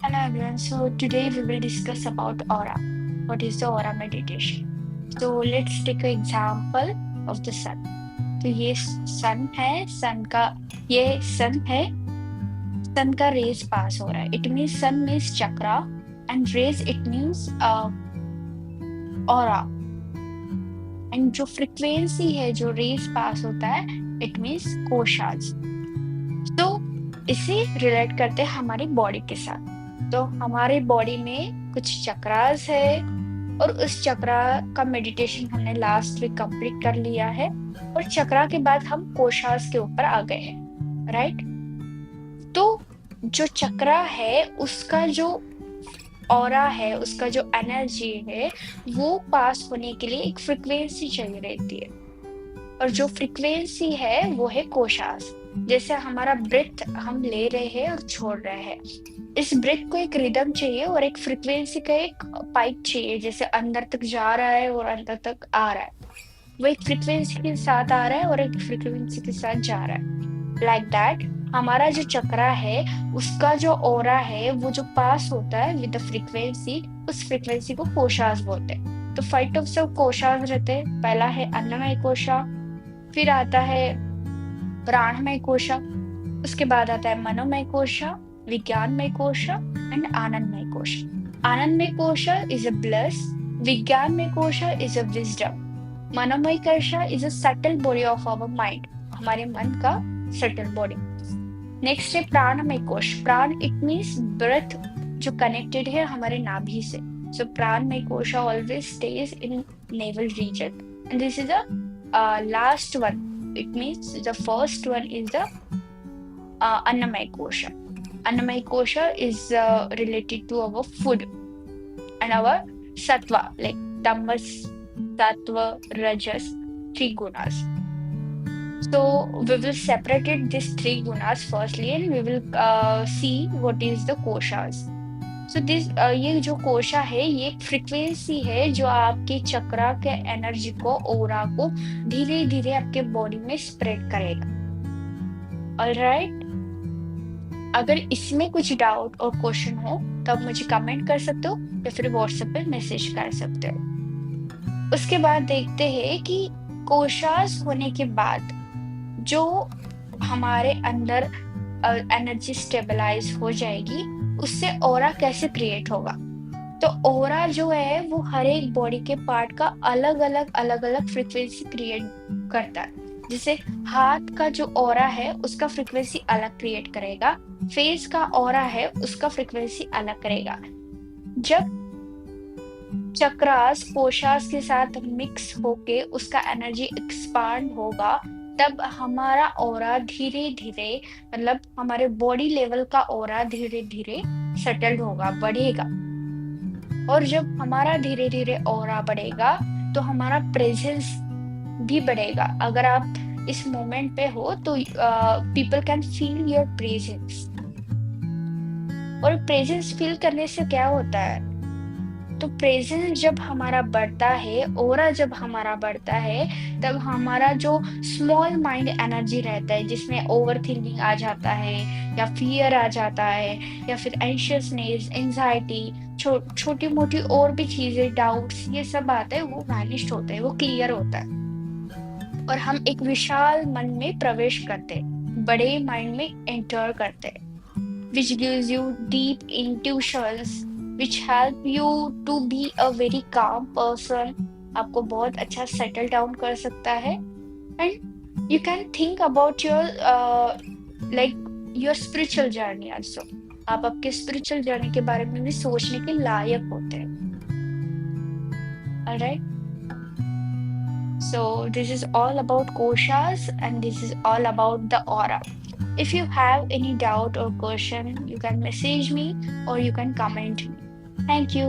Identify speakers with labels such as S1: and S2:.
S1: Hello everyone. So today we will discuss about aura. What is the aura meditation? So let's take an example of the sun. तो ये सन है सन का ये सन है सन का raise पास हो रहा है. It means sun means chakra and rays it means aura. And जो फ्रिक्वेंसी है जो रेज पास होता है इट मीन्स कोशाज. तो इसे रिलेट करते हैं हमारी बॉडी के साथ. तो हमारी बॉडी में कुछ चक्रास है और उस चक्रा का मेडिटेशन हमने लास्ट वीक कंप्लीट कर लिया है. और चक्रा के बाद हम कोशास के ऊपर आ गए हैं, राइट. तो जो चक्रा है उसका जो ऑरा है, उसका जो एनर्जी है, वो पास होने के लिए एक फ्रिक्वेंसी चाहिए रहती है. और जो फ्रिक्वेंसी है वो है कोशास. जैसे हमारा ब्रेथ हम ले रहे हैं और छोड़ रहे हैं, इस ब्रेथ को एक रिदम चाहिए और एक फ्रिक्वेंसी का एक पाइप चाहिए. जैसे अंदर तक जा रहा है और अंदर तक आ रहा है, वो एक फ्रिक्वेंसी के साथ आ रहा है और एक फ्रिक्वेंसी के साथ जा रहा है. लाइक दैट हमारा जो चक्रा है उसका जो ऑरा है वो जो पास होता है विद द फ्रीक्वेंसी, उस फ्रीक्वेंसी को कोशास बोलते हैं. तो 5 टाइप्स ऑफ कोशास रहते हैं. पहला है अन्नमय कोशा, फिर आता है प्राणमय कोशा, उसके बाद आता है मनोमय कोशा, विज्ञानमय कोशा एंड आनंदमय कोशा. आनंदमय कोशा इज अ ब्लिस, विज्ञानमय कोशा इज अ विजडम, मनोमय कोशा is a subtle body of our mind, हमारे मन का सटल बॉडी. नेक्स्ट है प्राणमय कोश. प्राण इट मीन्स ब्रेथ जो कनेक्टेड है हमारे नाभि से. सो प्राणमय कोशा always stage in naval region and this is the last one. It means the first one is the Annamaya Kosha. Annamaya Kosha is related to our food and our sattva, like tamas, sattva, rajas, 3 gunas. So we will separate it, these 3 gunas firstly, and we will see what is the koshas. So this ये जो कोशा है ये एक frequency है जो आपके चक्रा के energy को, ओरा को धीरे धीरे आपके बॉडी में स्प्रेड करेगा. ऑलराइट. अगर इसमें कुछ डाउट और क्वेश्चन हो तो आप मुझे कमेंट कर सकते हो या फिर व्हाट्सएप पे मैसेज कर सकते हो. उसके बाद देखते हैं कि कोशास होने के बाद जो हमारे अंदर एनर्जी स्टेबलाइज हो जाएगी, उससे ऑरा कैसे क्रिएट होगा. तो ऑरा जो है वो हर एक बॉडी के पार्ट का अलग अलग फ्रीक्वेंसी क्रिएट करता है. जैसे हाथ का जो ऑरा है उसका फ्रीक्वेंसी अलग क्रिएट करेगा, फेस का ऑरा है उसका फ्रीक्वेंसी अलग करेगा. जब चक्रास कोशास के साथ मिक्स होके उसका एनर्जी एक्सपांड होगा, तब हमारा ऑरा धीरे धीरे, मतलब हमारे बॉडी लेवल का ऑरा धीरे धीरे सेटल्ड होगा, बढ़ेगा. और जब हमारा धीरे धीरे ऑरा बढ़ेगा तो हमारा प्रेजेंस भी बढ़ेगा. अगर आप इस मोमेंट पे हो तो people can feel your presence. और प्रेजेंस फील करने से क्या होता है, तो प्रेजेंस जब हमारा बढ़ता है, ऑरा जब हमारा बढ़ता है, तब हमारा जो स्मॉल माइंड एनर्जी रहता है जिसमें ओवर थिंकिंग आ जाता है या फियर आ जाता है या फिर एंशियसनेस, एंजाइटी, छोटी मोटी और भी चीजें, डाउट्स, ये सब आता है, वो वैनिश होता है, वो क्लियर होता है. और हम एक विशाल मन में प्रवेश करते हैं, बड़े माइंड में एंटर करते हैं, which gives you deep intuitions which help you to be a very calm person. आपको बहुत अच्छा सेटल डाउन कर सकता है. And you can think about your like your spiritual journey also. आप आपके स्पिरिचुअल जर्नी के बारे में भी सोचने के लायक होते हैं. Alright. So this is all about koshas and this is all about the aura. If you have any doubt or question, you can message me or you can comment me. Thank you.